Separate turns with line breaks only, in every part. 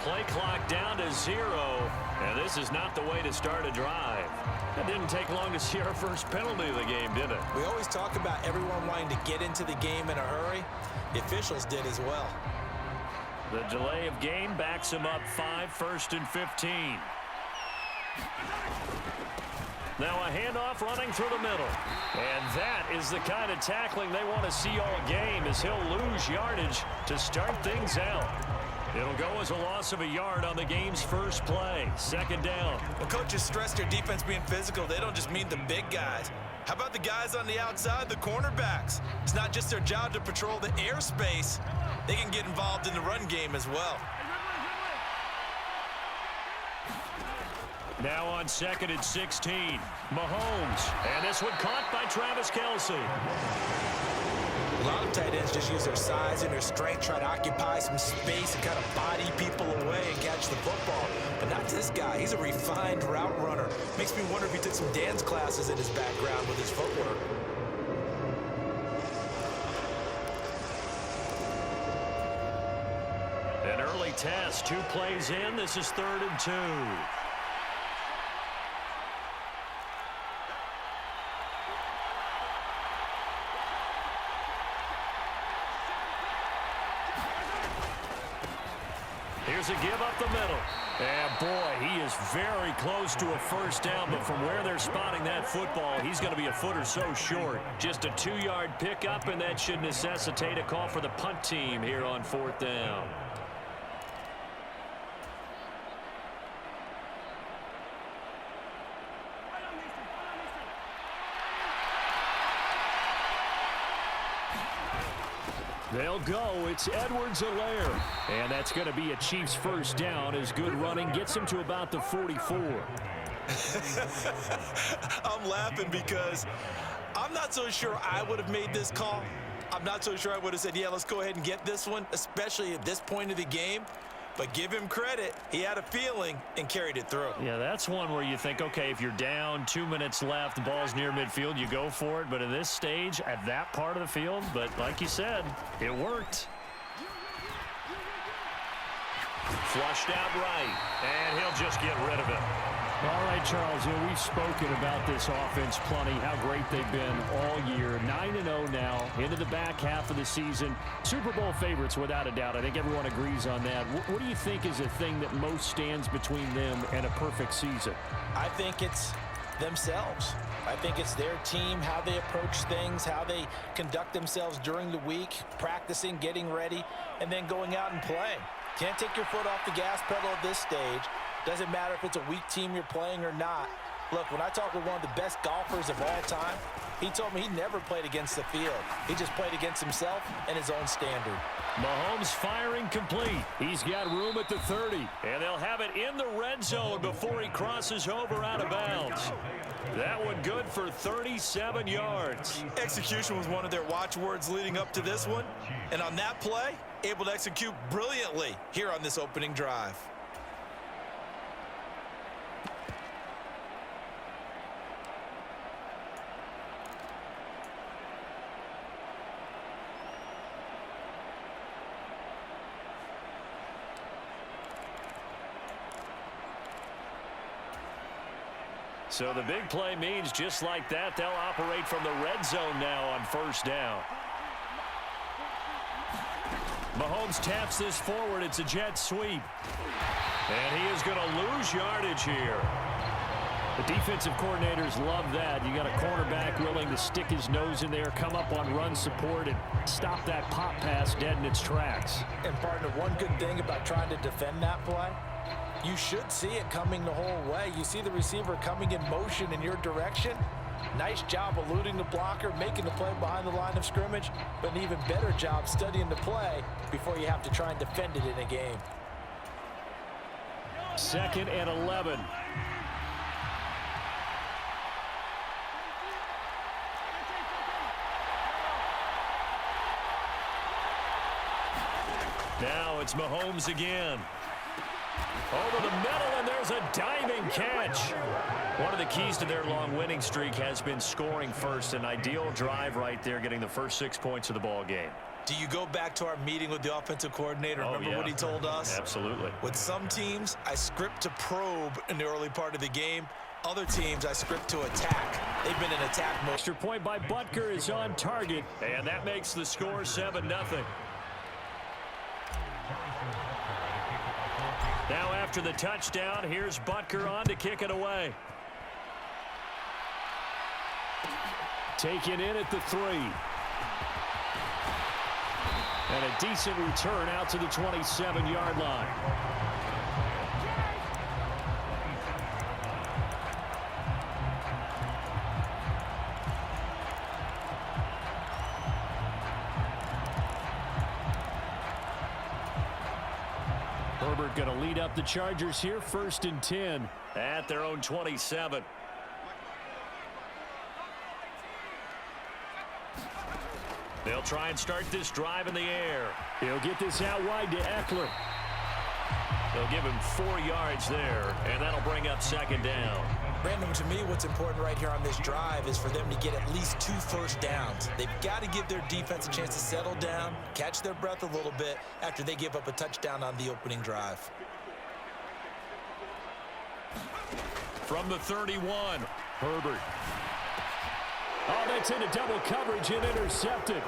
play clock down to 0, and this is not the way to start a drive. It didn't take long to see our first penalty of the game, did it?
We always talk about everyone wanting to get into the game in a hurry. The officials did as well.
The delay of game backs him up 5, 1st and 15. Now a handoff running through the middle. And that is the kind of tackling they want to see all game, as he'll lose yardage to start things out. It'll go as a loss of a yard on the game's first play. 2nd down.
When coaches stress their defense being physical, they don't just mean the big guys. How about the guys on the outside, the cornerbacks? It's not just their job to patrol the airspace. They can get involved in the run game as well.
Now on 2nd and 16, Mahomes. And this one caught by Travis Kelce.
A lot of tight ends just use their size and their strength, try to occupy some space and kind of body people away and catch the football. But not this guy. He's a refined route runner. Makes me wonder if he took some dance classes in his background with his footwork.
An early test, 2 plays in. This is 3rd and 2. Here's a give up the middle. And boy, he is very close to a first down, but from where they're spotting that football, he's going to be a foot or so short. Just a 2-yard pickup, and that should necessitate a call for the punt team here on 4th down. They'll go. It's Edwards-Helaire. And that's going to be a Chiefs first down as good running gets him to about the 44.
I'm laughing because I'm not so sure I would have made this call. I'm not so sure I would have said, yeah, let's go ahead and get this one, especially at this point of the game. But give him credit. He had a feeling and carried it through.
Yeah, that's one where you think, okay, if you're down, 2 minutes left, the ball's near midfield, you go for it. But at this stage, at that part of the field, but like you said, it worked. Flushed out right, and he'll just get rid of it. All right, Charles, we've spoken about this offense plenty, how great they've been all year. 9-0 now, into the back half of the season. Super Bowl favorites, without a doubt. I think everyone agrees on that. What do you think is the thing that most stands between them and a perfect season?
I think it's themselves. I think it's their team, how they approach things, how they conduct themselves during the week, practicing, getting ready, and then going out and playing. Can't take your foot off the gas pedal at this stage. Doesn't matter if it's a weak team you're playing or not. Look, when I talk with one of the best golfers of all time, he told me he never played against the field. He just played against himself and his own standard.
Mahomes firing complete. He's got room at the 30, and they'll have it in the red zone before he crosses over out of bounds. That one good for 37 yards.
Execution was one of their watchwords leading up to this one. And on that play, able to execute brilliantly here on this opening drive.
So the big play means just like that, they'll operate from the red zone now on 1st down. Mahomes taps this forward. It's a jet sweep. And he is going to lose yardage here. The defensive coordinators love that. You got a cornerback willing to stick his nose in there, come up on run support, and stop that pop pass dead in its tracks.
And partner, one good thing about trying to defend that play, you should see it coming the whole way. You see the receiver coming in motion in your direction. Nice job eluding the blocker, making the play behind the line of scrimmage, but an even better job studying the play before you have to try and defend it in a game.
2nd and 11. Now it's Mahomes again. Over the middle, and there's a diving catch. One of the keys to their long winning streak has been scoring first. An ideal drive right there, getting the first 6 points of the ball game.
Do you go back to our meeting with the offensive coordinator? Remember what he told us?
Absolutely.
With some teams, I script to probe in the early part of the game. Other teams, I script to attack. They've been in attack mode.
Extra point by Butker is on target, and that makes the score 7-0. Now after the touchdown, here's Butker on to kick it away. Taken in at the 3. And a decent return out to the 27-yard line. Herbert going to lead up the Chargers here, 1st and 10 at their own 27. They'll try and start this drive in the air. He'll get this out wide to Eckler. They'll give him 4 yards there, and that'll bring up 2nd down.
Brandon, to me, what's important right here on this drive is for them to get at least 2 first downs. They've got to give their defense a chance to settle down, catch their breath a little bit after they give up a touchdown on the opening drive.
From the 31, Herbert. Oh, that's into double coverage and intercepted.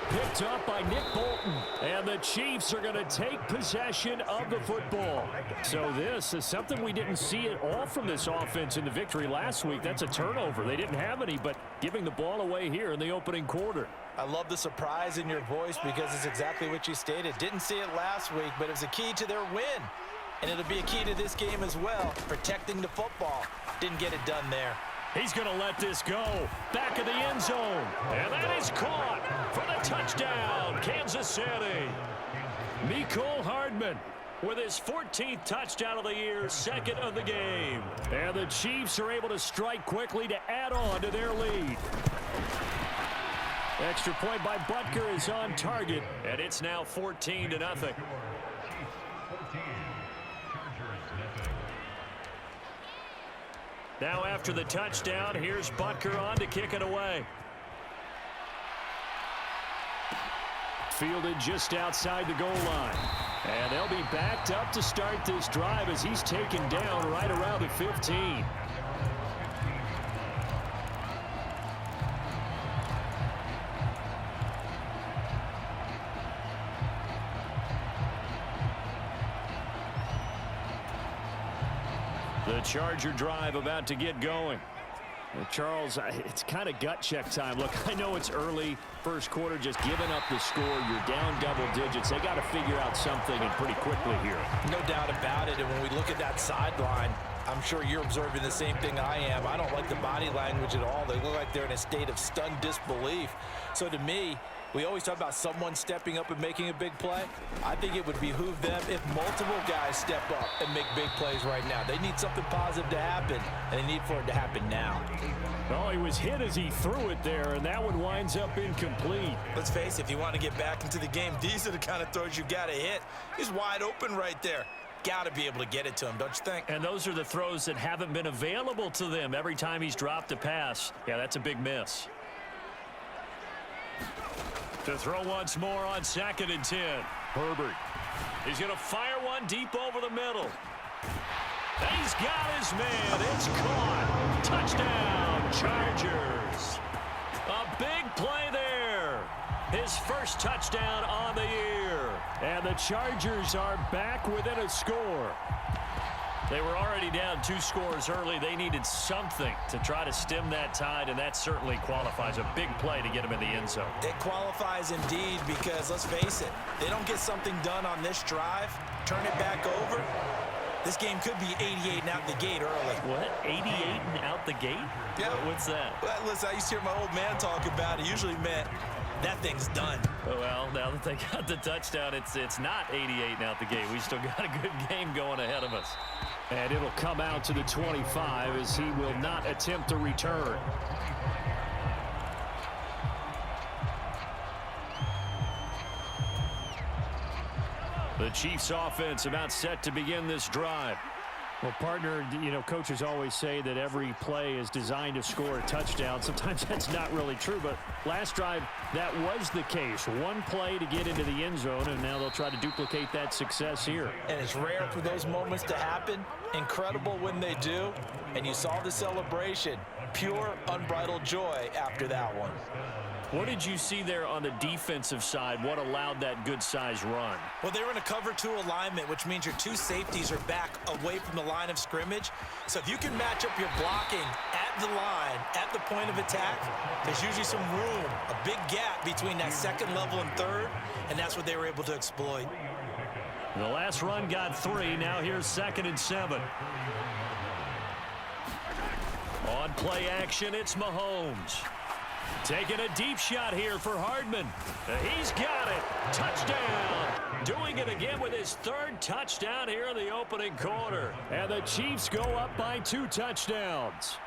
Picked up by Nick Bolton. And the Chiefs are going to take possession of the football. So this is something we didn't see at all from this offense in the victory last week. That's a turnover. They didn't have any, but giving the ball away here in the opening quarter.
I love the surprise in your voice because it's exactly what you stated. Didn't see it last week, but it was a key to their win. And it'll be a key to this game as well, protecting the football. Didn't get it done there.
He's going to let this go. Back of the end zone. And that is caught for the touchdown, Kansas City. Mecole Hardman with his 14th touchdown of the year, 2nd of the game. And the Chiefs are able to strike quickly to add on to their lead. Extra point by Butker is on target, and it's now 14-0. Now after the touchdown, here's Butker on to kick it away. Fielded just outside the goal line. And they'll be backed up to start this drive as he's taken down right around the 15. The Charger drive about to get going. Charles, it's kind of gut check time. Look, I know it's early, first quarter, just giving up the score. You're down double digits. They got to figure out something and pretty quickly here.
No doubt about it. And when we look at that sideline, I'm sure you're observing the same thing I am. I don't like the body language at all. They look like they're in a state of stunned disbelief. So to me, we always talk about someone stepping up and making a big play. I think it would behoove them if multiple guys step up and make big plays right now. They need something positive to happen, and they need for it to happen now.
Oh, he was hit as he threw it there, and that one winds up incomplete.
Let's face it, if you want to get back into the game, these are the kind of throws you got to hit. He's wide open right there. Got to be able to get it to him, don't you think?
And those are the throws that haven't been available to them every time he's dropped a pass. Yeah, that's a big miss. To throw once more on 2nd and 10. Herbert. He's going to fire one deep over the middle. And he's got his man. It's caught. Touchdown, Chargers. A big play there. His first touchdown on the year. And the Chargers are back within a score. They were already down 2 scores early. They needed something to try to stem that tide, and that certainly qualifies. A big play to get them in the end zone.
It qualifies indeed because, let's face it, they don't get something done on this drive, turn it back over, this game could be 88 and out the gate early.
What? 88 and out the gate?
Yeah.
What's that?
Well, listen, I used to hear my old man talk about it. Usually meant that thing's done.
Well, now that they got the touchdown, it's not 88 and out the gate. We still got a good game going ahead of us. And it'll come out to the 25 as he will not attempt a return. The Chiefs offense about set to begin this drive. Well, partner, you know, coaches always say that every play is designed to score a touchdown. Sometimes that's not really true, but last drive, that was the case. One play to get into the end zone, and now they'll try to duplicate that success here.
And it's rare for those moments to happen. Incredible when they do. And you saw the celebration. Pure, unbridled joy after that one.
What did you see there on the defensive side? What allowed that good-sized run?
Well, they were in a cover 2 alignment, which means your 2 safeties are back away from the line of scrimmage. So if you can match up your blocking at the line, at the point of attack, there's usually some room, a big gap between that second level and third, and that's what they were able to exploit.
The last run got 3. Now here's 2nd and 7. On play action, it's Mahomes. Taking a deep shot here for Hardman. He's got it. Touchdown. Doing it again with his 3rd touchdown here in the opening quarter. And the Chiefs go up by 2 touchdowns.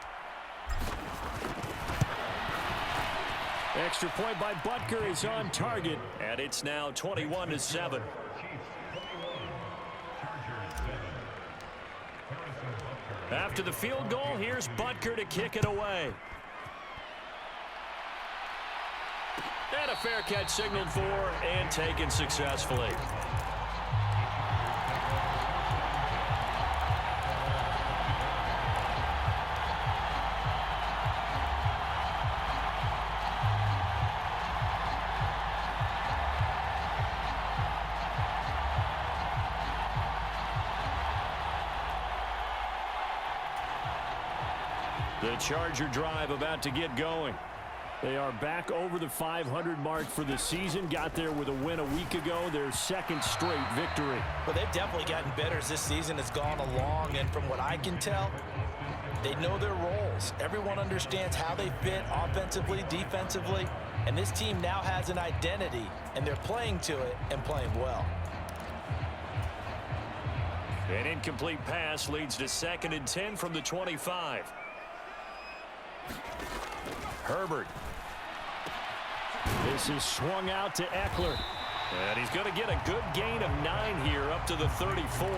Extra point by Butker is on target. And it's now 21-7. After the field goal, here's Butker to kick it away. And a fair catch signaled for and taken successfully. The Charger drive about to get going. They are back over the 500 mark for the season. Got there with a win a week ago, their 2nd straight victory.
Well, they've definitely gotten better as this season has gone along, and from what I can tell, they know their roles. Everyone understands how they fit offensively, defensively, and this team now has an identity, and they're playing to it and playing well.
An incomplete pass leads to 2nd and 10 from the 25. Herbert. This is swung out to Eckler. And he's going to get a good gain of 9 here up to the 34.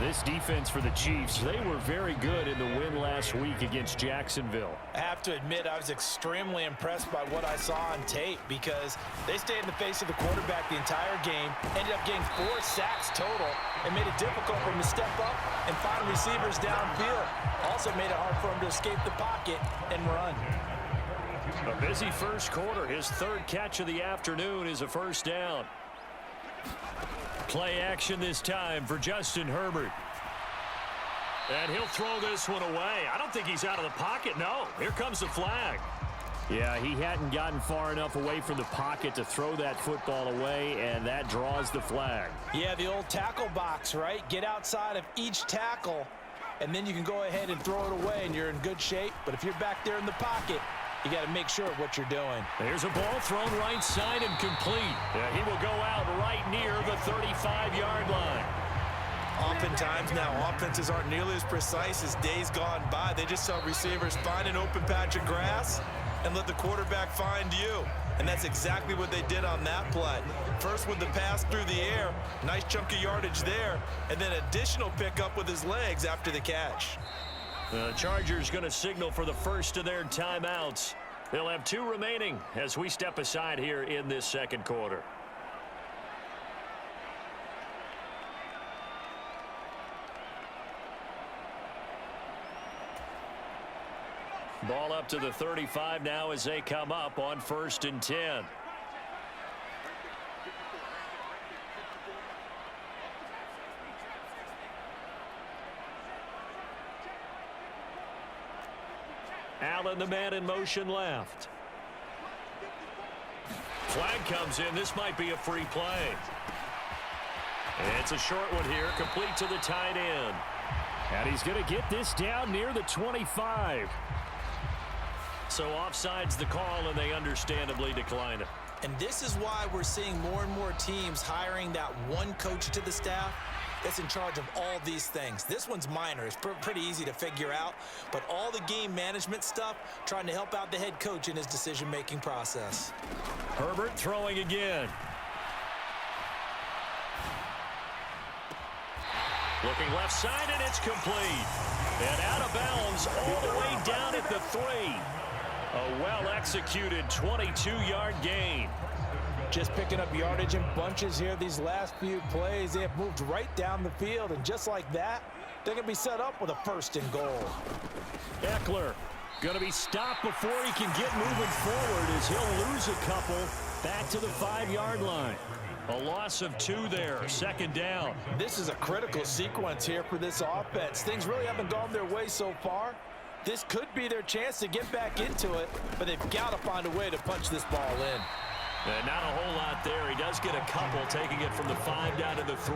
This defense for the Chiefs, they were very good in the win last week against Jacksonville.
I have to admit, I was extremely impressed by what I saw on tape because they stayed in the face of the quarterback the entire game, ended up getting 4 sacks total, and made it difficult for him to step up and find receivers downfield. Also made it hard for him to escape the pocket and run.
A busy first quarter. His 3rd catch of the afternoon is a first down. Play action this time for Justin Herbert. And he'll throw this one away. I don't think he's out of the pocket. No, here comes the flag. Yeah, he hadn't gotten far enough away from the pocket to throw that football away, and that draws the flag.
Yeah, the old tackle box, right? Get outside of each tackle, and then you can go ahead and throw it away, and you're in good shape. But if you're back there in the pocket, you got to make sure of what you're doing.
There's a ball thrown right side and complete. Yeah, he will go out right near the 35-yard line.
Oftentimes now, offenses aren't nearly as precise as days gone by. They just tell receivers, find an open patch of grass and let the quarterback find you. And that's exactly what they did on that play. First with the pass through the air, nice chunk of yardage there, and then additional pickup with his legs after the catch.
The Chargers going to signal for the first of their timeouts. They'll have 2 remaining as we step aside here in this 2nd quarter. Ball up to the 35 now as they come up on 1st and 10. Allen, the man in motion left. Flag comes in. This might be a free play. It's a short one here, complete to the tight end. And he's going to get this down near the 25. So offside's the call, and they understandably decline it.
And this is why we're seeing more and more teams hiring that one coach to the staff that's in charge of all these things. This one's minor. It's pretty easy to figure out. But all the game management stuff, trying to help out the head coach in his decision-making process.
Herbert throwing again. Looking left side, and it's complete. And out of bounds all the way down at the 3. A well-executed 22-yard gain.
Just picking up yardage in bunches here these last few plays. They have moved right down the field, and just like that, they're going to be set up with a 1st and goal.
Eckler going to be stopped before he can get moving forward as he'll lose a couple back to the 5-yard line. A loss of 2 there, 2nd down.
This is a critical sequence here for this offense. Things really haven't gone their way so far. This could be their chance to get back into it, but they've got to find a way to punch this ball in.
And not a whole lot there. He does get a couple, taking it from the 5 down to the 3.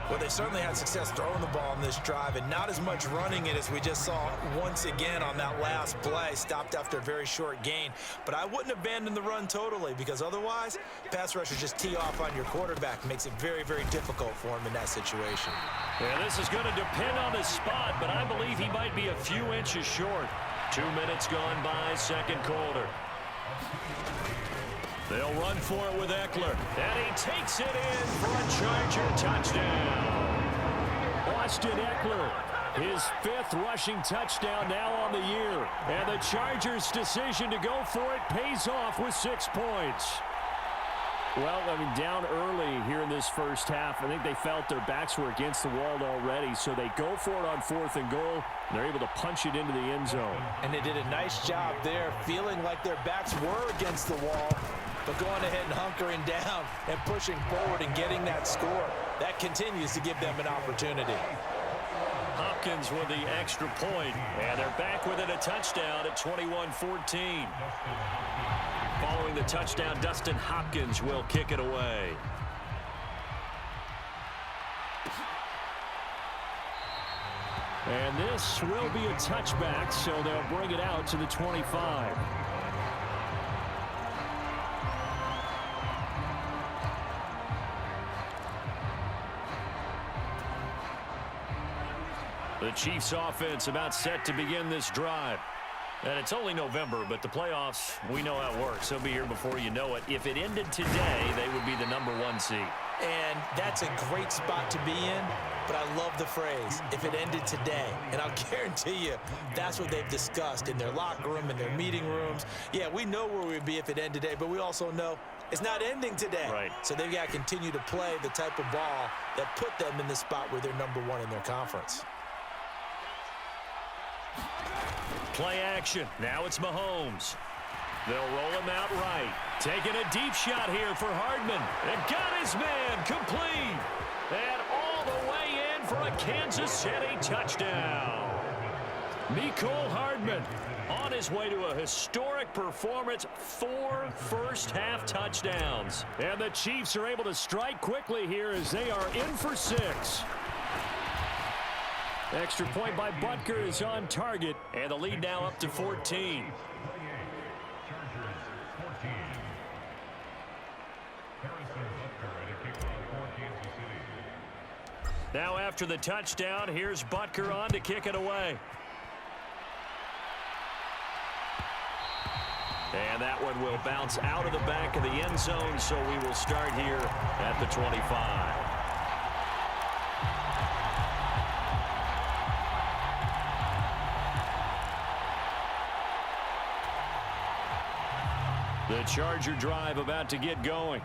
Well, they certainly had success throwing the ball in this drive, and not as much running it as we just saw once again on that last play. Stopped after a very short gain. But I wouldn't abandon the run totally, because otherwise, pass rushers just tee off on your quarterback. Makes it very, very difficult for him in that situation.
Yeah, this is going to depend on his spot, but I believe he might be a few inches short. 2 minutes gone by, 2nd quarter. They'll run for it with Eckler. And he takes it in for a Charger touchdown. Austin Eckler, his 5th rushing touchdown now on the year. And the Chargers' decision to go for it pays off with 6 points. Well, I mean, down early here in this first half, I think they felt their backs were against the wall already, so they go for it on 4th and goal. And they're able to punch it into the end zone.
And they did a nice job there, feeling like their backs were against the wall, but going ahead and hunkering down and pushing forward and getting that score. That continues to give them an opportunity.
Hopkins with the extra point, and they're back within a touchdown at 21-14. Following the touchdown, Dustin Hopkins will kick it away. And this will be a touchback, so they'll bring it out to the 25. The Chiefs offense about set to begin this drive. And it's only November, but the playoffs, we know how it works. They'll be here before you know it. If it ended today, they would be the #1 seed.
And that's a great spot to be in, but I love the phrase, if it ended today. And I'll guarantee you, that's what they've discussed in their locker room, in their meeting rooms. Yeah, we know where we'd be if it ended today, but we also know it's not ending today.
Right.
So they've got to continue to play the type of ball that put them in the spot where they're #1 in their conference.
Play action. Now it's Mahomes. They'll roll him out right. Taking a deep shot here for Hardman. And got his man complete. And all the way in for a Kansas City touchdown. Mecole Hardman on his way to a historic performance. 4 first-half touchdowns. And the Chiefs are able to strike quickly here as they are in for 6. Extra point by Butker is on target, and the lead now up to 14. Now after the touchdown, here's Butker on to kick it away. And that one will bounce out of the back of the end zone, so we will start here at the 25. The Charger drive about to get going.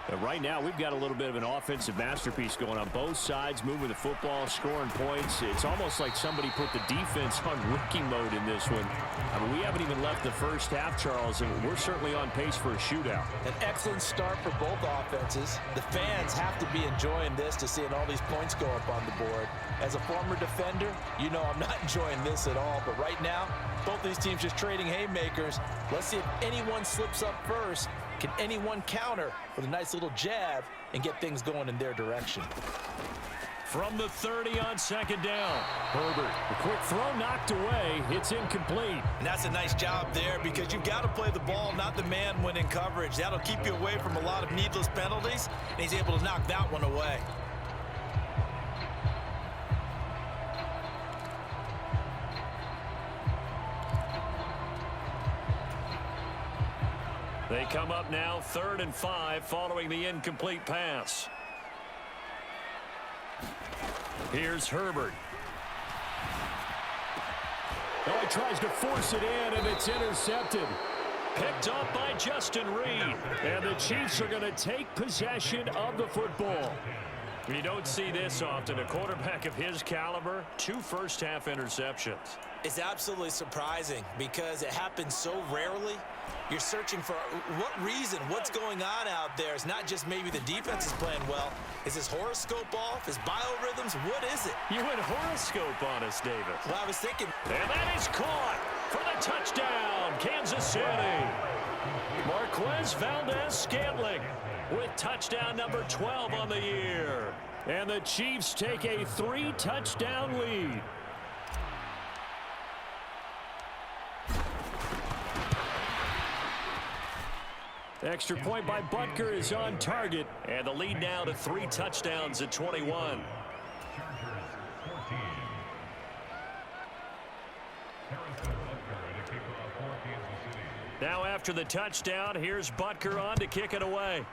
But right now, we've got a little bit of an offensive masterpiece going on both sides, moving the football, scoring points. It's almost like somebody put the defense on rookie mode in this one. I mean, we haven't even left the first half, Charles, and we're certainly on pace for a shootout.
An excellent start for both offenses. The fans have to be enjoying this to seeing all these points go up on the board. As a former defender, you know I'm not enjoying this at all. But right now, both these teams just trading haymakers. Let's see if anyone slips up first. Can anyone counter with a nice little jab and get things going in their direction?
From the 30 on 2nd down. Herbert, the quick throw knocked away. It's incomplete.
And that's a nice job there because you've got to play the ball, not the man when in coverage. That'll keep you away from a lot of needless penalties, and he's able to knock that one away.
They come up now 3rd and 5 following the incomplete pass. Here's Herbert. Oh, he tries to force it in, and it's intercepted. Picked up by Justin Reed. And the Chiefs are going to take possession of the football. You don't see this often. A quarterback of his caliber, 2 first-half interceptions.
It's absolutely surprising because it happens so rarely. You're searching for what reason, what's going on out there. It's not just maybe the defense is playing well. Is his horoscope off? His biorhythms? What is it?
You went horoscope on us, Davis.
Well, I was thinking.
And that is caught for the touchdown, Kansas City. Marquez Valdez-Scantling with touchdown number 12 on the year. And the Chiefs take a 3-touchdown lead. Extra point by Butker is on target. And the lead now to 3 touchdowns at 21. Now after the touchdown, here's Butker on to kick it away.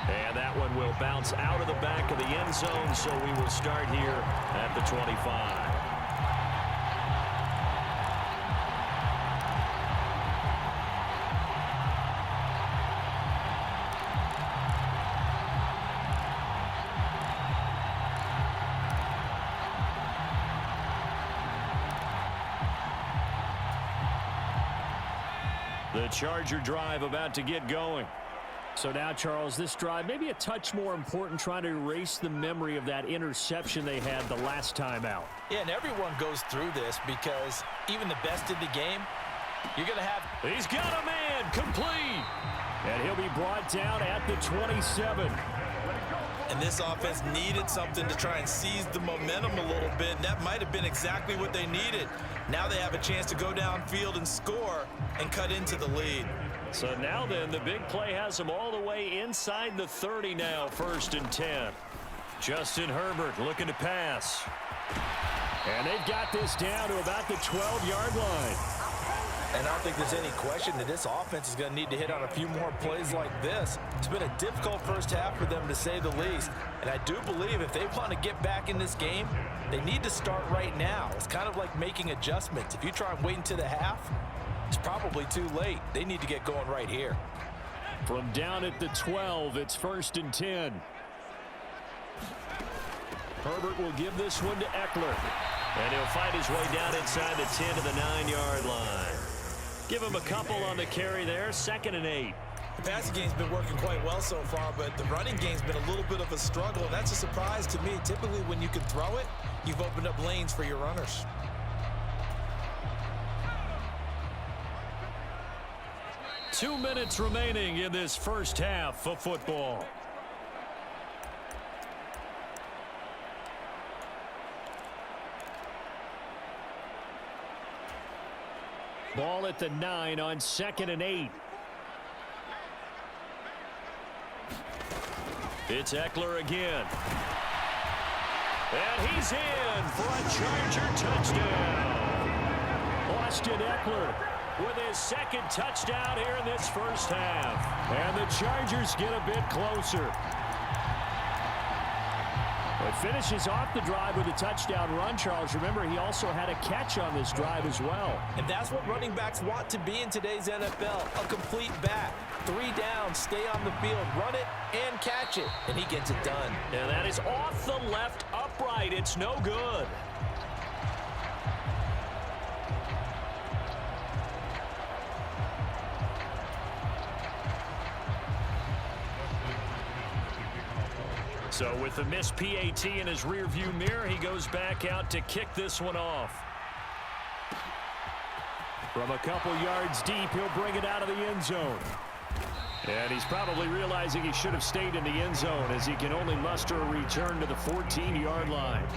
And that one will bounce out of the back of the end zone, so we will start here at the 25. The Charger drive about to get going. So now, Charles, this drive maybe a touch more important, trying to erase the memory of that interception they had the last time out.
Yeah, and everyone goes through this because even the best in the game, you're going to have.
He's got a man complete. And he'll be brought down at the 27.
And this offense needed something to try and seize the momentum a little bit, and that might have been exactly what they needed. Now they have a chance to go downfield and score and cut into the lead.
So now then, the big play has them all the way inside the 30 now, 1st and 10. Justin Herbert looking to pass. And they've got this down to about the 12-yard line.
And I don't think there's any question that this offense is going to need to hit on a few more plays like this. It's been a difficult first half for them, to say the least. And I do believe if they want to get back in this game, they need to start right now. It's kind of like making adjustments. If you try and wait until the half, it's probably too late. They need to get going right here.
From down at the 12, it's 1st and 10. Herbert will give this one to Eckler. And he'll fight his way down inside the 10 to the 9-yard line. Give him a couple on the carry there, 2nd and 8.
The passing game's been working quite well so far, but the running game's been a little bit of a struggle, and that's a surprise to me. Typically, when you can throw it, you've opened up lanes for your runners.
Two minutes remaining in this first half of football. Ball at the 9 on 2nd and 8. It's Eckler again. And he's in for a Charger touchdown. Austin Eckler with his 2nd touchdown here in this first half. And the Chargers get a bit closer. It finishes off the drive with a touchdown run, Charles. Remember, he also had a catch on this drive as well.
And that's what running backs want to be in today's NFL, a complete back. 3 down, stay on the field, run it, and catch it. And he gets it done.
And that is off the left upright. It's no good. So with the missed PAT in his rearview mirror, he goes back out to kick this one off. From a couple yards deep, he'll bring it out of the end zone. And he's probably realizing he should have stayed in the end zone, as he can only muster a return to the 14-yard line.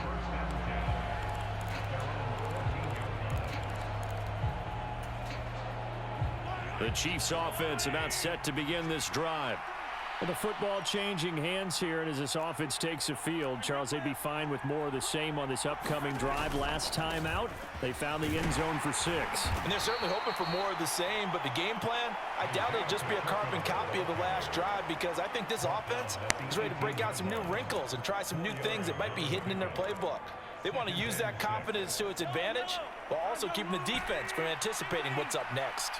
The Chiefs offense about set to begin this drive. Well, the football changing hands here, and as this offense takes the field, Charles, they'd be fine with more of the same on this upcoming drive. Last time out, they found the end zone for 6.
And they're certainly hoping for more of the same, but the game plan, I doubt it'll just be a carbon copy of the last drive, because I think this offense is ready to break out some new wrinkles and try some new things that might be hidden in their playbook. They want to use that confidence to its advantage, while also keeping the defense from anticipating what's up next.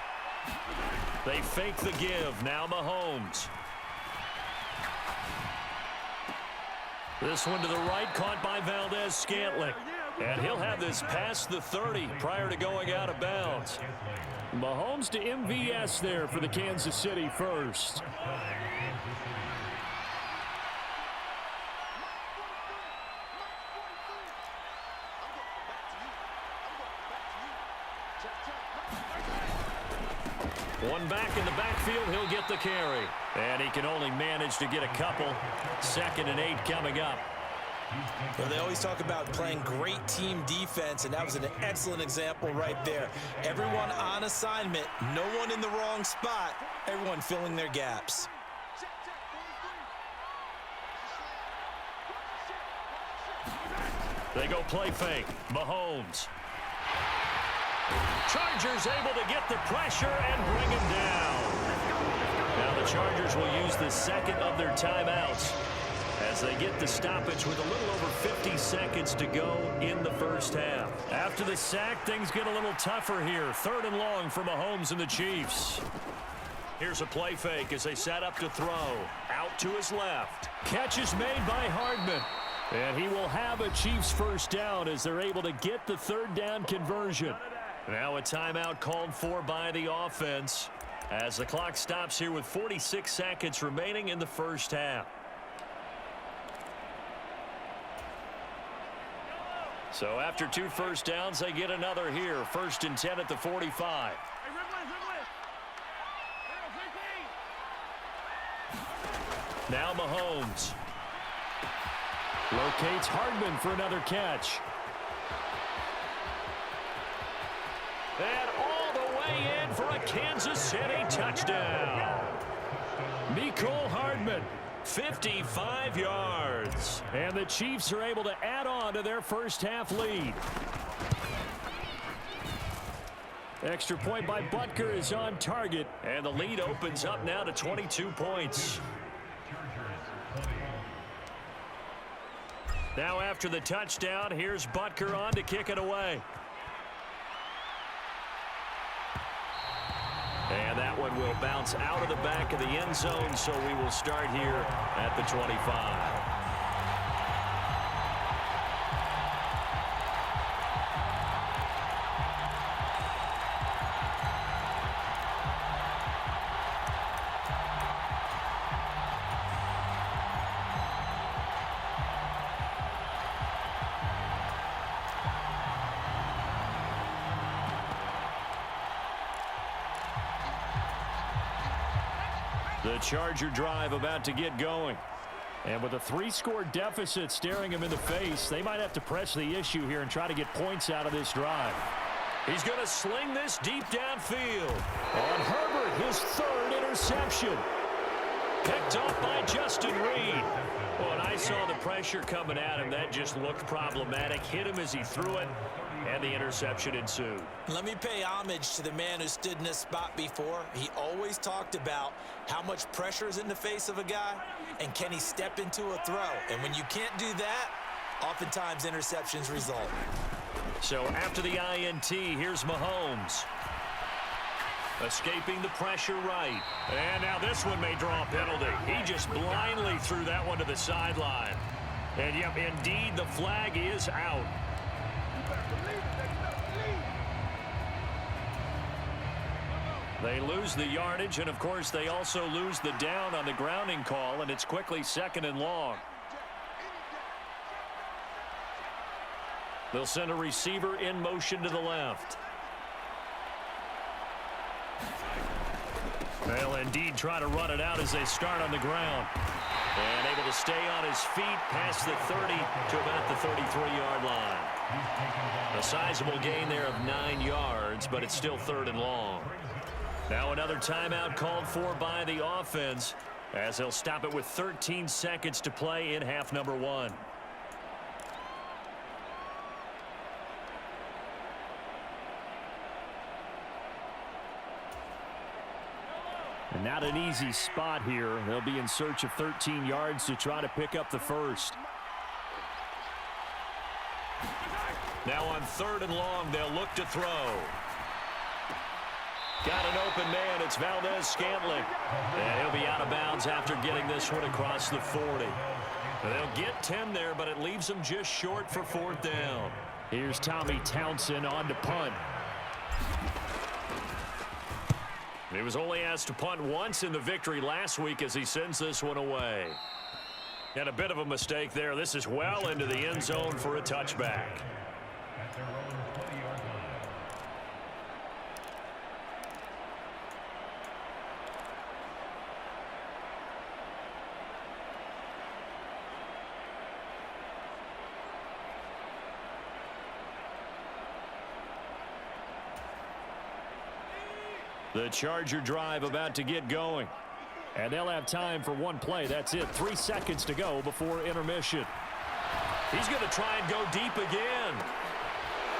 They fake the give. Now Mahomes. This one to the right, caught by Valdez-Scantling. And he'll have this past the 30 prior to going out of bounds. Mahomes to MVS there for the Kansas City first. One back in the backfield, he'll get the carry. And he can only manage to get a couple. 2nd and 8 coming up.
Well, they always talk about playing great team defense, and that was an excellent example right there. Everyone on assignment, no one in the wrong spot, everyone filling their gaps.
They go play fake. Mahomes. Chargers able to get the pressure and bring him down. Now the Chargers will use the 2nd of their timeouts as they get the stoppage with a little over 50 seconds to go in the first half. After the sack, things get a little tougher here. 3rd and long for Mahomes and the Chiefs. Here's a play fake as they set up to throw. Out to his left. Catch is made by Hardman. And he will have a Chiefs first down as they're able to get the 3rd down conversion. Now a timeout called for by the offense as the clock stops here with 46 seconds remaining in the first half. So after 2 first downs, they get another here. 1st and 10 at the 45. Now Mahomes. Locates Hardman for another catch. And all the way in for a Kansas City touchdown. Mecole Hardman, 55 yards. And the Chiefs are able to add on to their first half lead. Extra point by Butker is on target. And the lead opens up now to 22 points. Now after the touchdown, here's Butker on to kick it away. And that one will bounce out of the back of the end zone, so we will start here at the 25. The Charger drive about to get going. And with a 3-score deficit staring him in the face, they might have to press the issue here and try to get points out of this drive. He's going to sling this deep downfield. On Herbert, his 3rd interception. Picked off by Justin Reed. Well, and I saw the pressure coming at him. That just looked problematic. Hit him as he threw it, and the interception ensued.
Let me pay homage to the man who stood in this spot before. He always talked about how much pressure is in the face of a guy, and can he step into a throw? And when you can't do that, oftentimes interceptions result.
So after the INT, here's Mahomes. Escaping the pressure right. And now this one may draw a penalty. He just blindly threw that one to the sideline. And yep, indeed, the flag is out. They lose the yardage, and of course they also lose the down on the grounding call, and it's quickly 2nd and long. They'll send a receiver in motion to the left. They'll indeed try to run it out as they start on the ground. And able to stay on his feet past the 30 to about the 33-yard line. A sizable gain there of 9 yards, but it's still 3rd and long. Now another timeout called for by the offense as they'll stop it with 13 seconds to play in half number 1. And not an easy spot here. They'll be in search of 13 yards to try to pick up the first. Now on 3rd and long, they'll look to throw. Got an open man. It's Valdez-Scantling. And he'll be out of bounds after getting this one across the 40. They'll get 10 there, but it leaves them just short for 4th down. Here's Tommy Townsend on to punt. He was only asked to punt once in the victory last week as he sends this one away. And a bit of a mistake there. This is well into the end zone for a touchback. The Charger drive about to get going. And they'll have time for one play. That's it. 3 seconds to go before intermission. He's going to try and go deep again.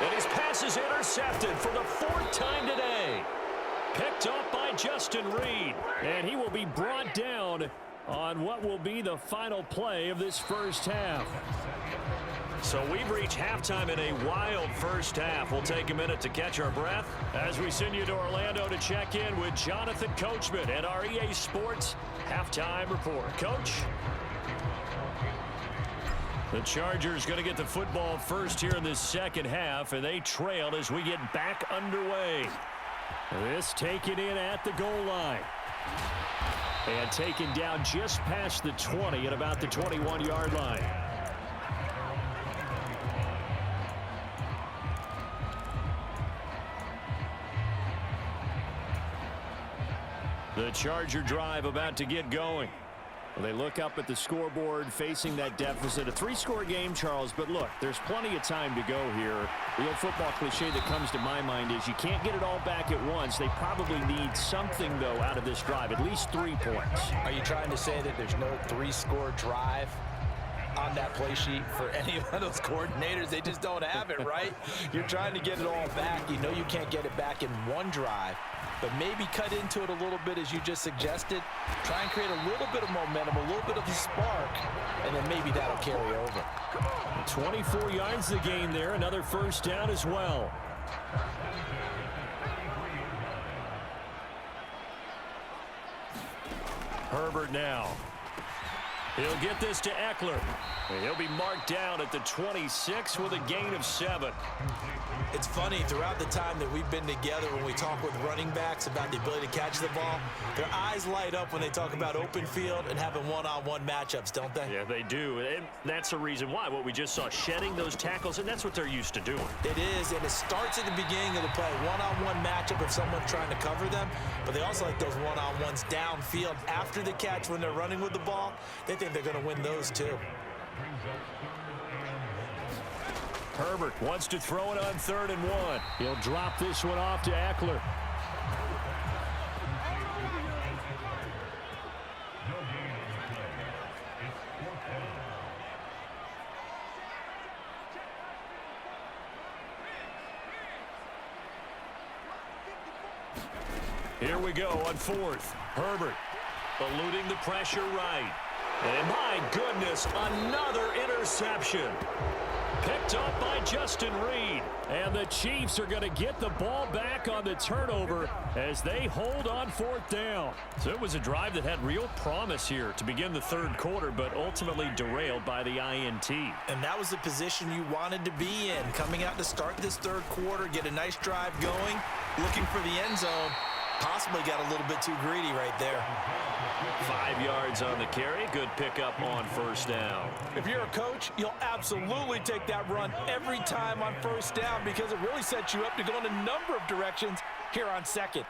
And his pass is intercepted for the 4th time today. Picked up by Justin Reed. And he will be brought down on what will be the final play of this first half. So we've reached halftime in a wild first half. We'll take a minute to catch our breath as we send you to Orlando to check in with Jonathan Coachman at our EA Sports Halftime Report. Coach? The Chargers going to get the football first here in this second half, and they trail as we get back underway. This taken in at the goal line. And taken down just past the 20 at about the 21-yard line. The Charger drive about to get going. Well, they look up at the scoreboard facing that deficit. A 3-score game, Charles, but look, there's plenty of time to go here. The old football cliche that comes to my mind is you can't get it all back at once. They probably need something, though, out of this drive, at least 3 points.
Are you trying to say that there's no 3-score drive on that play sheet for any of those coordinators? They just don't have it, right? You're trying to get it all back. You know you can't get it back in one drive. But maybe cut into it a little bit as you just suggested. Try and create a little bit of momentum, a little bit of a spark, and then maybe that'll carry over.
24 yards the game there. Another first down as well. Herbert now. He'll get this to Eckler. And he'll be marked down at the 26 with a gain of 7.
It's funny, throughout the time that we've been together, when we talk with running backs about the ability to catch the ball, their eyes light up when they talk about open field and having one-on-one matchups, don't they?
Yeah, they do. And that's the reason why. What we just saw, shedding those tackles, and that's what they're used to doing.
It is, and it starts at the beginning of the play. One-on-one matchup if someone's trying to cover them, but they also like those one-on-ones downfield after the catch when they're running with the ball. They think they're going to win those too.
Herbert wants to throw it on 3rd and 1. He'll drop this one off to Eckler. Here we go on 4th. Herbert eluding the pressure right. And my goodness, another interception. Picked up by Justin Reed. And the Chiefs are going to get the ball back on the turnover as they hold on 4th down. So it was a drive that had real promise here to begin the 3rd quarter, but ultimately derailed by the INT.
And that was the position you wanted to be in. Coming out to start this 3rd quarter, get a nice drive going, looking for the end zone. Possibly got a little bit too greedy right there.
5 yards on the carry. Good pickup on 1st down.
If you're a coach, you'll absolutely take that run every time on 1st down because it really sets you up to go in a number of directions here on 2nd.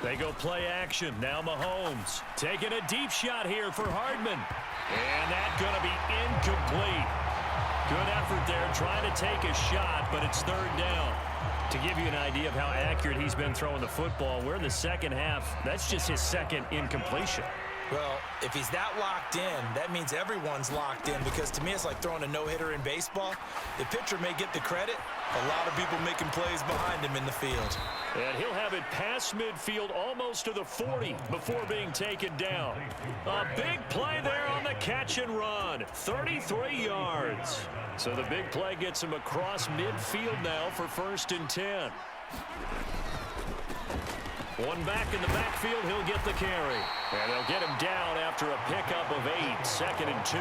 They go play action. Now Mahomes taking a deep shot here for Hardman. And that's going to be incomplete. Good effort there trying to take a shot, but it's 3rd down. To give you an idea of how accurate he's been throwing the football, we're in the second half. That's just his 2nd incompletion.
Well, if he's that locked in, that means everyone's locked in, because to me it's like throwing a no-hitter in baseball. The pitcher may get the credit, a lot of people making plays behind him in the field.
And he'll have it past midfield, almost to the 40 before being taken down. A big play there on the catch and run, 33 yards. So the big play gets him across midfield now for 1st and 10. One back in the backfield, he'll get the carry. And they'll get him down after a pickup of 8, 2nd and 2.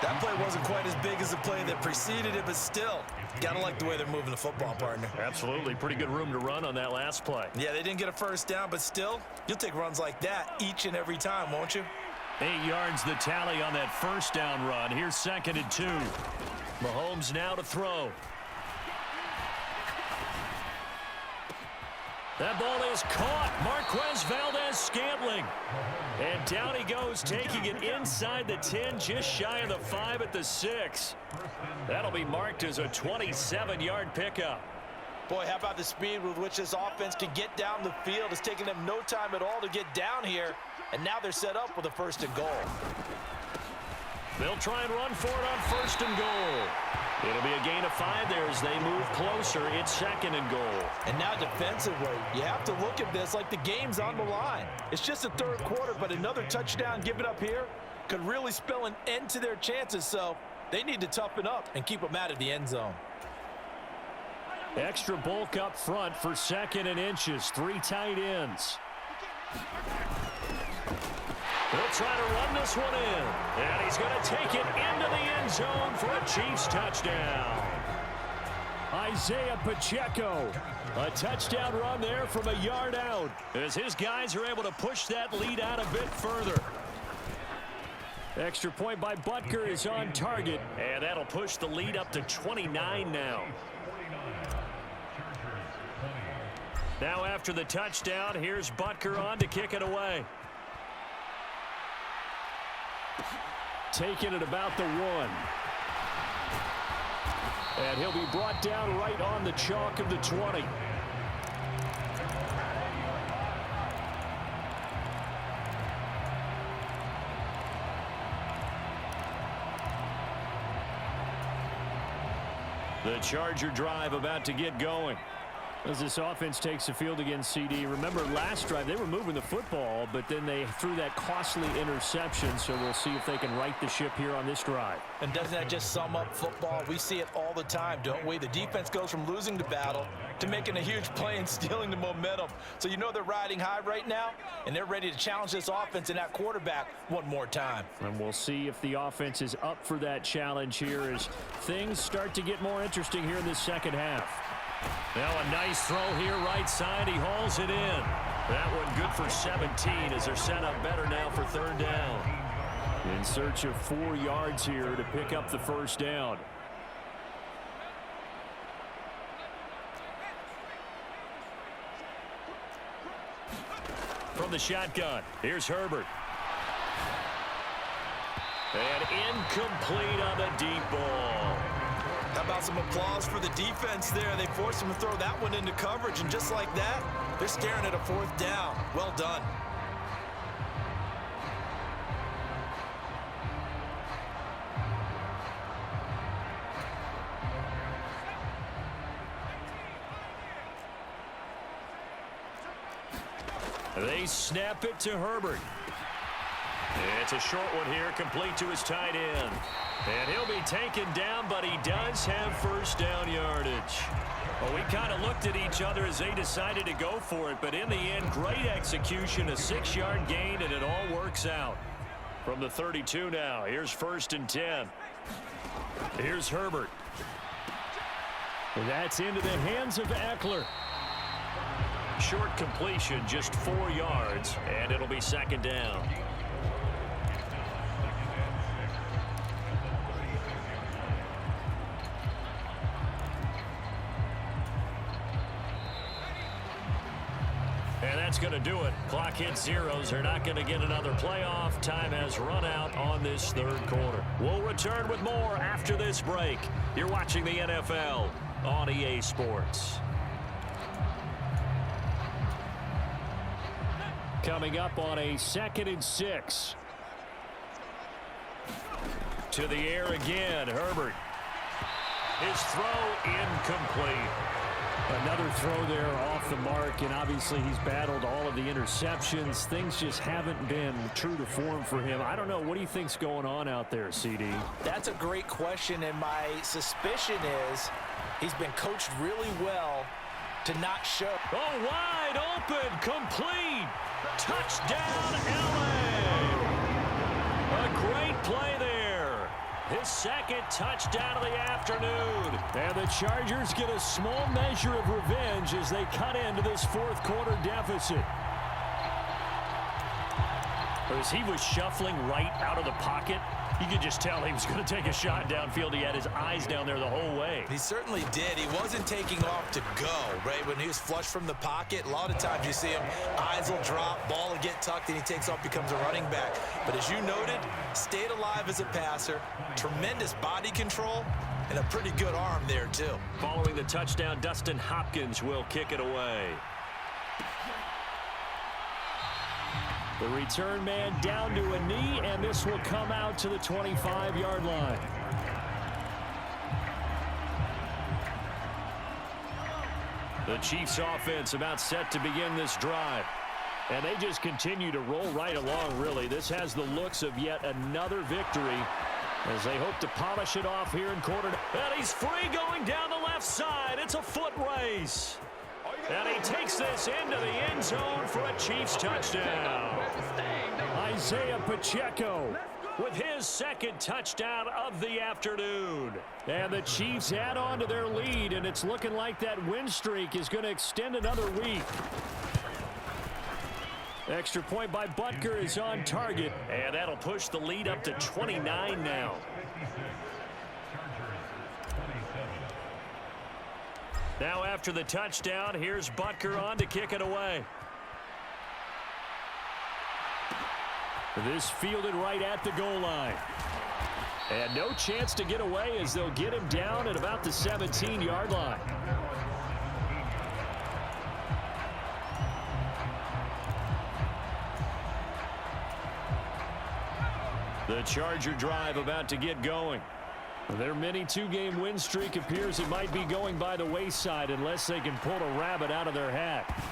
That play wasn't quite as big as the play that preceded it, but still, gotta like the way they're moving the football, partner.
Absolutely. Pretty good room to run on that last play.
Yeah, they didn't get a first down, but still, you'll take runs like that each and every time, won't you?
8 yards the tally on that first down run. Here's 2nd and 2. Mahomes now to throw. That ball is caught. Marquez Valdez-Scantling. And down he goes, taking it inside the 10, just shy of the 5 at the 6. That'll be marked as a 27-yard pickup.
Boy, how about the speed with which this offense can get down the field? It's taken them no time at all to get down here, and now they're set up with a 1st and goal.
They'll try and run for it on 1st and goal. It'll be a gain of 5 there as they move closer. It's 2nd and goal.
And now defensively, you have to look at this like the game's on the line. It's just the 3rd quarter, but another touchdown given up here could really spell an end to their chances, so they need to toughen up and keep them out of the end zone.
Extra bulk up front for 2nd and inches. 3 tight ends. They'll try to run this one in. And he's going to take it into the end zone for a Chiefs touchdown. Isaiah Pacheco. A touchdown run there from a yard out, as his guys are able to push that lead out a bit further. Extra point by Butker is on target, and that'll push the lead up to 29 now. Now after the touchdown, here's Butker on to kick it away. Taking it about the 1. And he'll be brought down right on the chalk of the 20. The Charger drive about to get going. As this offense takes the field against CD, remember last drive they were moving the football, but then they threw that costly interception, so we'll see if they can right the ship here on this drive.
And doesn't that just sum up football? We see it all the time, don't we? The defense goes from losing the battle to making a huge play and stealing the momentum. So you know they're riding high right now, and they're ready to challenge this offense and that quarterback one more time.
And we'll see if the offense is up for that challenge here as things start to get more interesting here in this second half. Now a nice throw here right side. He hauls it in. That one good for 17 as they're set up better now for 3rd down. In search of 4 yards here to pick up the 1st down. From the shotgun, here's Herbert. And incomplete on the deep ball.
How about some applause for the defense there? They forced him to throw that one into coverage, and just like that, they're staring at a 4th down. Well done.
They snap it to Herbert. It's a short one here, complete to his tight end. And he'll be taken down, but he does have 1st down yardage. Well, we kind of looked at each other as they decided to go for it, but in the end, great execution, a 6-yard gain, and it all works out. From the 32 now, here's 1st and 10. Here's Herbert. That's into the hands of Eckler. Short completion, just 4 yards, and it'll be 2nd down. And that's going to do it. Clock hits zeros. They're not going to get another playoff. Time has run out on this 3rd quarter. We'll return with more after this break. You're watching the NFL on EA Sports. Coming up on a 2nd and 6. To the air again, Herbert. His throw incomplete. Another throw there off the mark, and obviously he's battled all of the interceptions. Things just haven't been true to form for him. I don't know. What do you think's going on out there, CD?
That's a great question, and my suspicion is he's been coached really well to not show.
Oh, wide open, complete. Touchdown, LA. A great play there. His 2nd touchdown of the afternoon. And the Chargers get a small measure of revenge as they cut into this 4th quarter deficit. As he was shuffling right out of the pocket, you could just tell he was going to take a shot downfield. He had his eyes down there the whole way.
He certainly did. He wasn't taking off to go, right? When he was flushed from the pocket, a lot of times you see him, eyes will drop, ball will get tucked, and he takes off, becomes a running back. But as you noted, stayed alive as a passer, tremendous body control, and a pretty good arm there, too.
Following the touchdown, Dustin Hopkins will kick it away. The return man down to a knee, and this will come out to the 25-yard line. The Chiefs offense about set to begin this drive. And they just continue to roll right along, really. This has the looks of yet another victory as they hope to polish it off here in quarter. And he's free going down the left side. It's a foot race. And he takes this into the end zone for a Chiefs touchdown. Isaiah Pacheco with his 2nd touchdown of the afternoon. And the Chiefs add on to their lead, and it's looking like that win streak is going to extend another week. Extra point by Butker is on target, and that'll push the lead up to 29 now. Now after the touchdown, here's Butker on to kick it away. This fielded right at the goal line. And no chance to get away as they'll get him down at about the 17-yard line. The Charger drive about to get going. Their mini 2-game win streak appears it might be going by the wayside unless they can pull a rabbit out of their hat.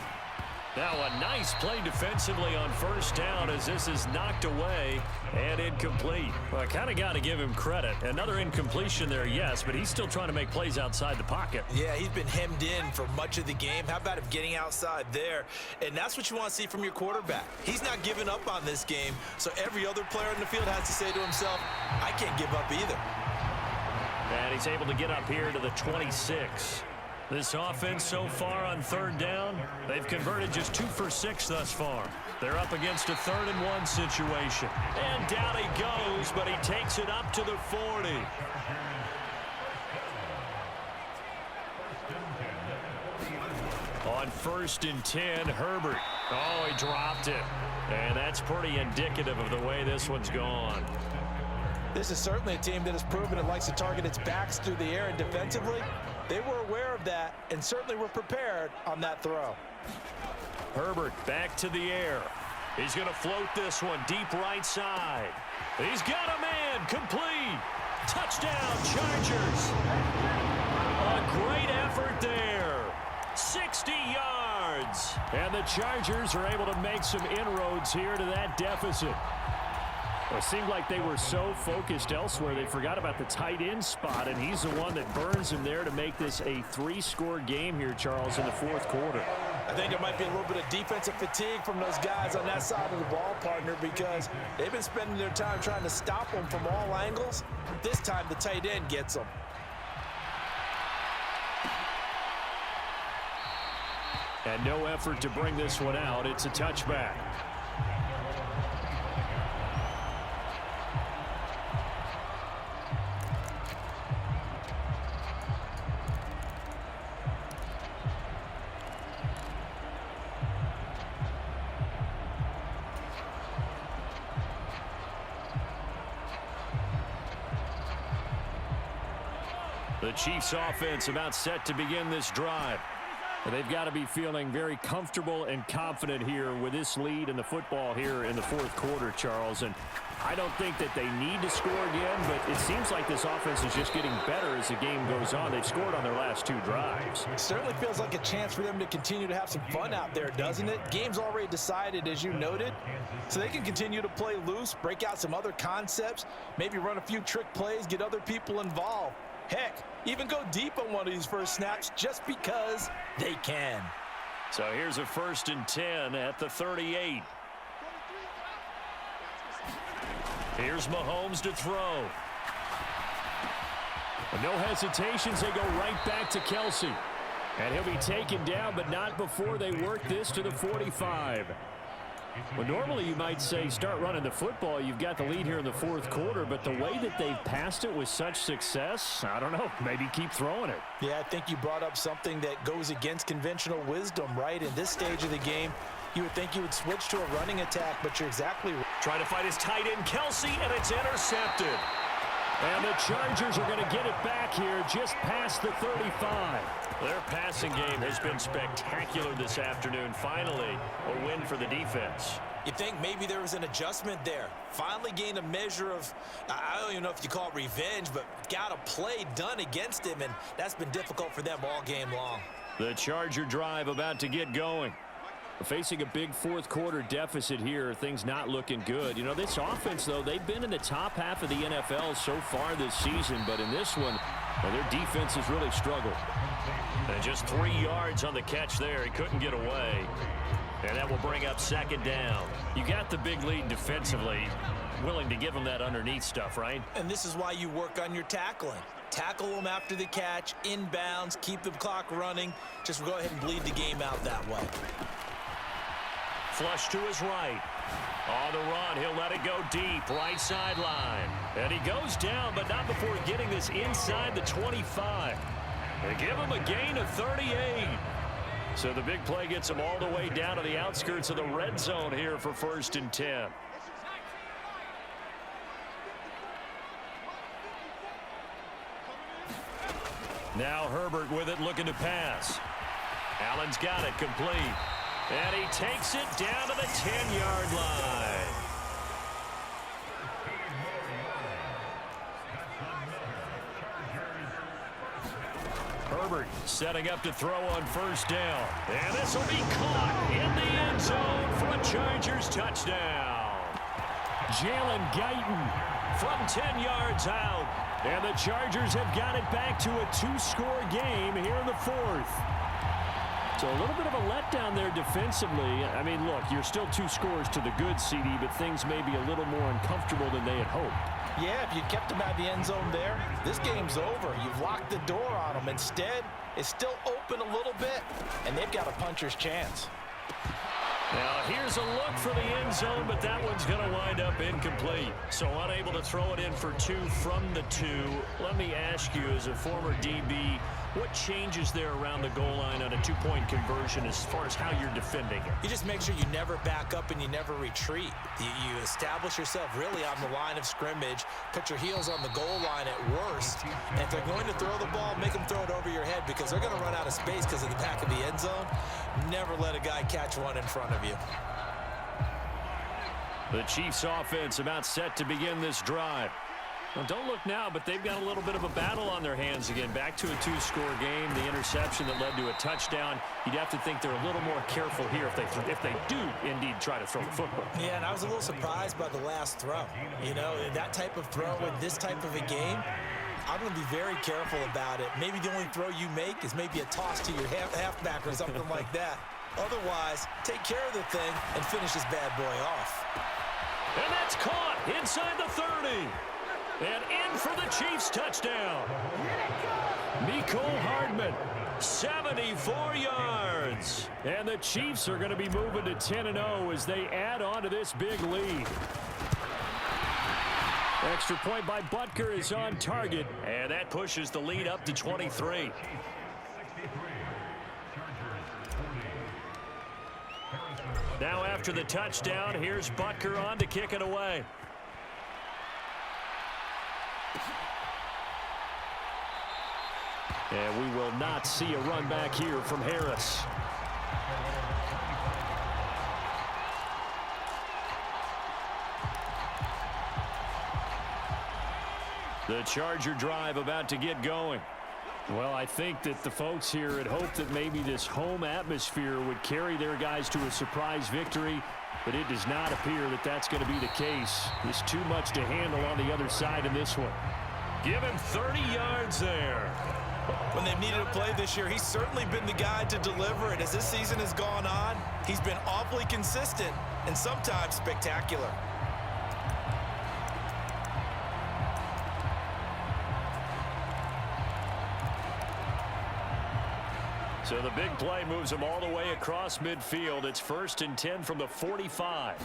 Now a nice play defensively on 1st down as this is knocked away and incomplete. Well, I kind of got to give him credit. Another incompletion there, yes, but he's still trying to make plays outside the pocket.
Yeah, he's been hemmed in for much of the game. How about him getting outside there? And that's what you want to see from your quarterback. He's not giving up on this game, so every other player in the field has to say to himself, I can't give up either.
And he's able to get up here to the 26. This offense so far on 3rd down, they've converted just 2 for 6 thus far. They're up against a 3rd and 1 situation. And down he goes, but he takes it up to the 40. On 1st and 10, Herbert. Oh, he dropped it. And that's pretty indicative of the way this one's gone.
This is certainly a team that has proven it likes to target its backs through the air, and defensively, they were aware of that and certainly were prepared on that throw.
Herbert back to the air. He's going to float this one deep right side. He's got a man, complete. Touchdown, Chargers. A great effort there. 60 yards. And the Chargers are able to make some inroads here to that deficit. Well, it seemed like they were so focused elsewhere they forgot about the tight end spot, and he's the one that burns him there to make this a 3-score game here, Charles, in the 4th quarter.
I think there might be a little bit of defensive fatigue from those guys on that side of the ball, partner, because they've been spending their time trying to stop them from all angles. This time the tight end gets them.
And no effort to bring this one out. It's a touchback. The Chiefs offense about set to begin this drive. And they've got to be feeling very comfortable and confident here with this lead in the football here in the fourth quarter, Charles. And I don't think that they need to score again, but it seems like this offense is just getting better as the game goes on. They've scored on their last 2 drives.
It certainly feels like a chance for them to continue to have some fun out there, doesn't it? Game's already decided, as you noted, so they can continue to play loose, break out some other concepts, maybe run a few trick plays, get other people involved. Heck, even go deep on one of these first snaps just because they can.
So here's a 1st and 10 at the 38. Here's Mahomes to throw. No hesitations, they go right back to Kelsey. And he'll be taken down, but not before they work this to the 45. Well, normally you might say start running the football. You've got the lead here in the fourth quarter, but the way that they've passed it with such success, I don't know, maybe keep throwing it.
Yeah, I think you brought up something that goes against conventional wisdom, right? In this stage of the game, you would think you would switch to a running attack, but you're exactly right.
Trying to fight his tight end, Kelsey, and it's intercepted. And the Chargers are going to get it back here just past the 35. Their passing game has been spectacular this afternoon. Finally, a win for the defense.
You think maybe there was an adjustment there. Finally gained a measure of, I don't even know if you call it revenge, but got a play done against him, and that's been difficult for them all game long.
The Charger drive about to get going. Facing a big fourth quarter deficit here, things not looking good. You know, this offense, though, they've been in the top half of the NFL so far this season, but in this one, well, their defense has really struggled. And just 3 yards on the catch there. He couldn't get away. And that will bring up 2nd down. You got the big lead defensively. Willing to give them that underneath stuff, right?
And this is why you work on your tackling. Tackle them after the catch, inbounds, keep the clock running. Just go ahead and bleed the game out that way.
Flush to his right. On the run, he'll let it go deep, right sideline. And he goes down, but not before getting this inside the 25. They give him a gain of 38. So the big play gets him all the way down to the outskirts of the red zone here for 1st and 10. Now Herbert with it, looking to pass. Allen's got it, complete. And he takes it down to the 10-yard line. Herbert setting up to throw on 1st down. And this will be caught in the end zone for a Chargers touchdown. Jalen Guyton from 10 yards out. And the Chargers have got it back to a 2-score game here in the 4th. So a little bit of a letdown there defensively. I mean, look, you're still 2 scores to the good, CD, but things may be a little more uncomfortable than they had hoped.
Yeah, if you kept them out of the end zone there, this game's over. You've locked the door on them. Instead, it's still open a little bit, and they've got a puncher's chance.
Now, here's a look for the end zone, but that one's going to wind up incomplete. So unable to throw it in for 2 from the 2. Let me ask you, as a former DB, what changes there around the goal line on a 2-point conversion as far as how you're defending it?
You just make sure you never back up and you never retreat. You establish yourself really on the line of scrimmage, put your heels on the goal line at worst, and if they're going to throw the ball, make them throw it over your head because they're going to run out of space because of the back of the end zone. Never let a guy catch one in front of you.
The Chiefs offense about set to begin this drive. Well, don't look now, but they've got a little bit of a battle on their hands again. Back to a 2-score game. The interception that led to a touchdown. You'd have to think they're a little more careful here if they do indeed try to throw the football.
Yeah, and I was a little surprised by the last throw. You know, that type of throw in this type of a game, I'm going to be very careful about it. Maybe the only throw you make is maybe a toss to your halfback or something like that. Otherwise, take care of the thing and finish this bad boy off.
And that's caught inside the 30. And in for the Chiefs touchdown. Mecole Hardman, 74 yards. And the Chiefs are going to be moving to 10-0 as they add on to this big lead. Extra point by Butker is on target, and that pushes the lead up to 23. Now after the touchdown, here's Butker on to kick it away. And we will not see a run back here from Harris. The Charger drive about to get going. Well, I think that the folks here had hoped that maybe this home atmosphere would carry their guys to a surprise victory, but it does not appear that that's going to be the case. There's too much to handle on the other side in this one.
Give him 30 yards there.
When they've needed a play this year, he's certainly been the guy to deliver it. As this season has gone on, he's been awfully consistent and sometimes spectacular.
So the big play moves him all the way across midfield. It's 1st and 10 from the 45.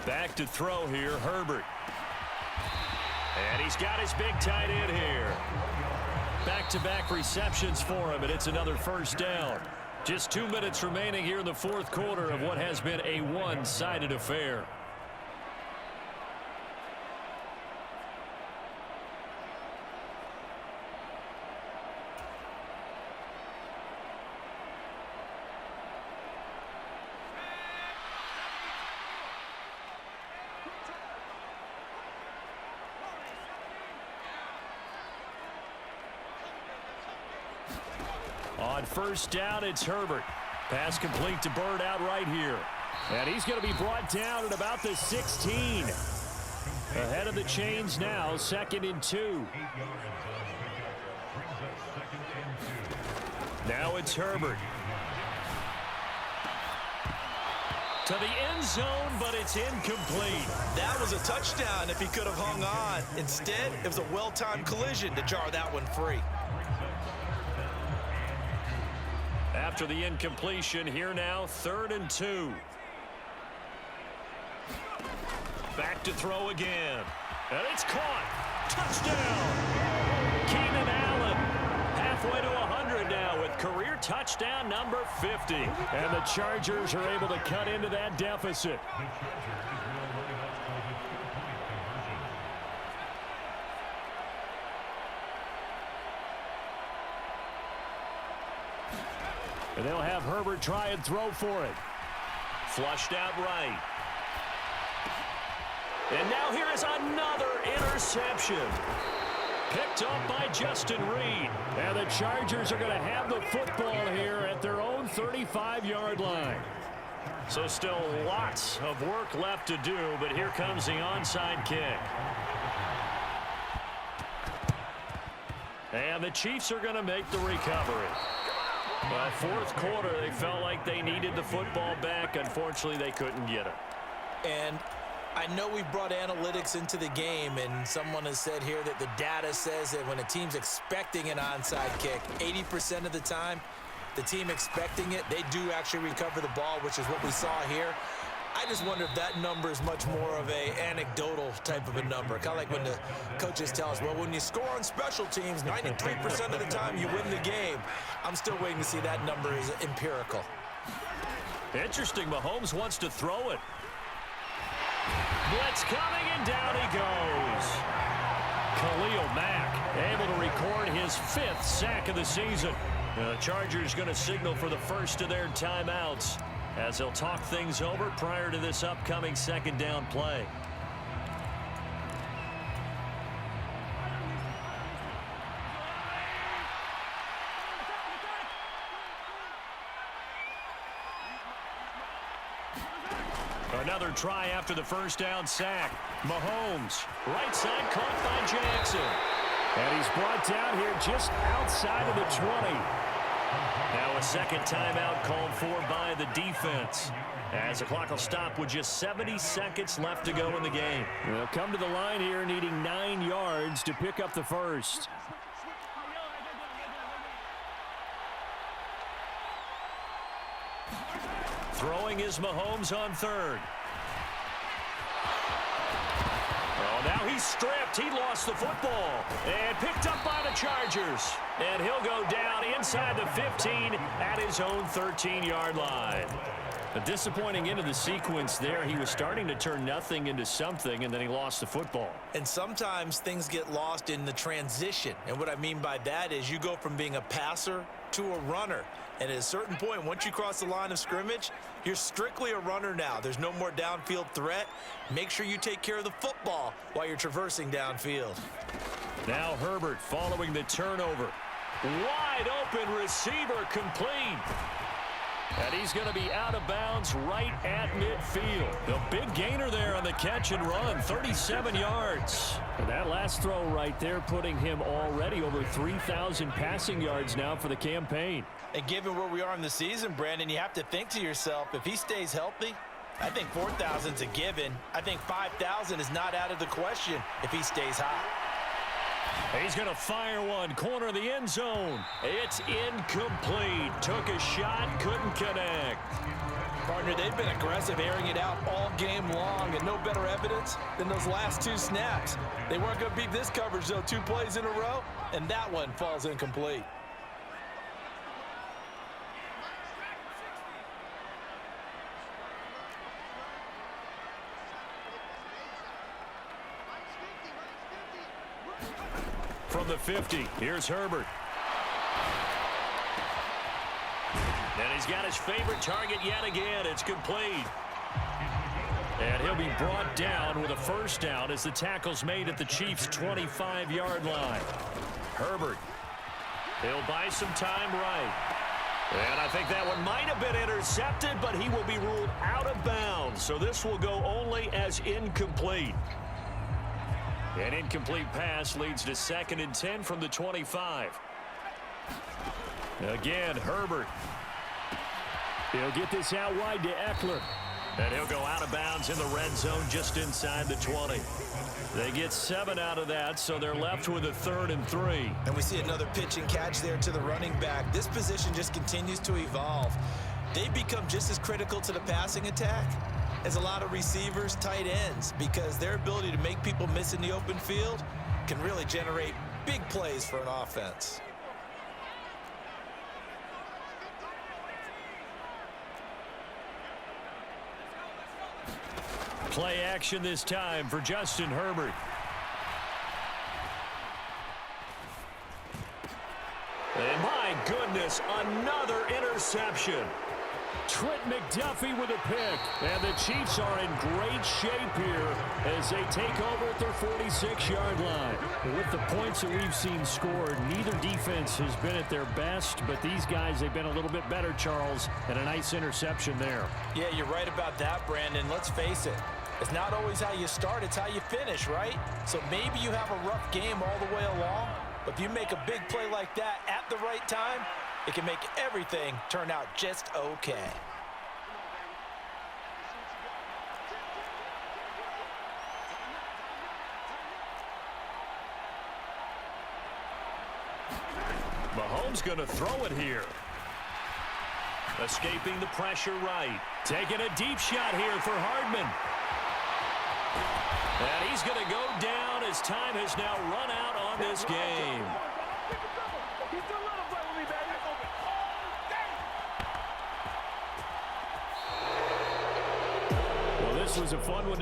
Back to throw here, Herbert. And he's got his big tight end here. Back-to-back receptions for him, and it's another first down. Just 2 minutes remaining here in the fourth quarter of what has been a one-sided affair. On first down, it's Herbert. Pass complete to Bird out right here. And he's going to be brought down at about the 16. Ahead of the chains now, 2nd and 2. Now it's Herbert. To the end zone, but it's incomplete.
That was a touchdown if he could have hung on. Instead, it was a well-timed collision to jar that one free.
After the incompletion, here now, 3rd and 2. Back to throw again. And it's caught. Touchdown. Keenan Allen halfway to 100 now with career touchdown number 50. And the Chargers are able to cut into that deficit. And they'll have Herbert try and throw for it. Flushed out right. And now here is another interception. Picked up by Justin Reed. And the Chargers are going to have the football here at their own 35-yard line. So still lots of work left to do, but here comes the onside kick. And the Chiefs are going to make the recovery. Well, fourth quarter, they felt like they needed the football back. Unfortunately, they couldn't get it.
And I know we've brought analytics into the game, and someone has said here that the data says that when a team's expecting an onside kick, 80% of the time, the team expecting it, they do actually recover the ball, which is what we saw here. I just wonder if that number is much more of a anecdotal type of a number. Kind of like when the coaches tell us, well, when you score on special teams, 93% of the time you win the game. I'm still waiting to see that number is empirical.
Interesting. Mahomes wants to throw it. Blitz coming, and down he goes. Khalil Mack able to record his 5th sack of the season. The Chargers going to signal for the first of their timeouts as they'll talk things over prior to this upcoming 2nd down play. Another try after the first down sack. Mahomes, right side caught by Jackson. And he's brought down here just outside of the 20. Now a 2nd timeout called for by the defense, as the clock will stop with just 70 seconds left to go in the game. They'll come to the line here needing 9 yards to pick up the first. Throwing is Mahomes on 3rd. Oh, now he's stripped. He lost the football and picked up by the Chargers. And he'll go down inside the 15 at his own 13-yard line. A disappointing end of the sequence there. He was starting to turn nothing into something, and then he lost the football.
And sometimes things get lost in the transition. And what I mean by that is you go from being a passer to a runner. And at a certain point, once you cross the line of scrimmage, you're strictly a runner now. There's no more downfield threat. Make sure you take care of the football while you're traversing downfield.
Now Herbert following the turnover. Wide open receiver complete. And he's going to be out of bounds right at midfield. The big gainer there on the catch and run, 37 yards. And that last throw right there putting him already over 3,000 passing yards now for the campaign.
And given where we are in the season, Brandon, you have to think to yourself, if he stays healthy, I think 4,000 is a given. I think 5,000 is not out of the question if he stays hot.
He's going to fire one, corner of the end zone. It's incomplete. Took a shot, couldn't connect.
Partner, they've been aggressive, airing it out all game long, and no better evidence than those last two snaps. They weren't going to beat this coverage, though, 2 plays in a row, and that one falls incomplete.
From the 50, here's Herbert. And he's got his favorite target yet again. It's complete. And he'll be brought down with a first down as the tackle's made at the Chiefs' 25-yard line. Herbert. He'll buy some time right. And I think that one might have been intercepted, but he will be ruled out of bounds. So this will go only as incomplete. An incomplete pass leads to 2nd and 10 from the 25. Again, Herbert. He'll get this out wide to Eckler. And he'll go out of bounds in the red zone just inside the 20. They get 7 out of that, so they're left with a 3rd and 3.
And we see another pitch and catch there to the running back. This position just continues to evolve. They've become just as critical to the passing attack as a lot of receivers, tight ends, because their ability to make people miss in the open field can really generate big plays for an offense.
Play action this time for Justin Herbert. And my goodness, another interception. Trent McDuffie with a pick. And the Chiefs are in great shape here as they take over at their 46-yard line. With the points that we've seen scored, neither defense has been at their best, but these guys, they've been a little bit better, Charles, and a nice interception there.
Yeah, you're right about that, Brandon. Let's face it. It's not always how you start, it's how you finish, right? So maybe you have a rough game all the way along, but if you make a big play like that at the right time, it can make everything turn out just okay.
Mahomes going to throw it here. Escaping the pressure right. Taking a deep shot here for Hardman. And he's going to go down as time has now run out on this game. Well, this was a fun one.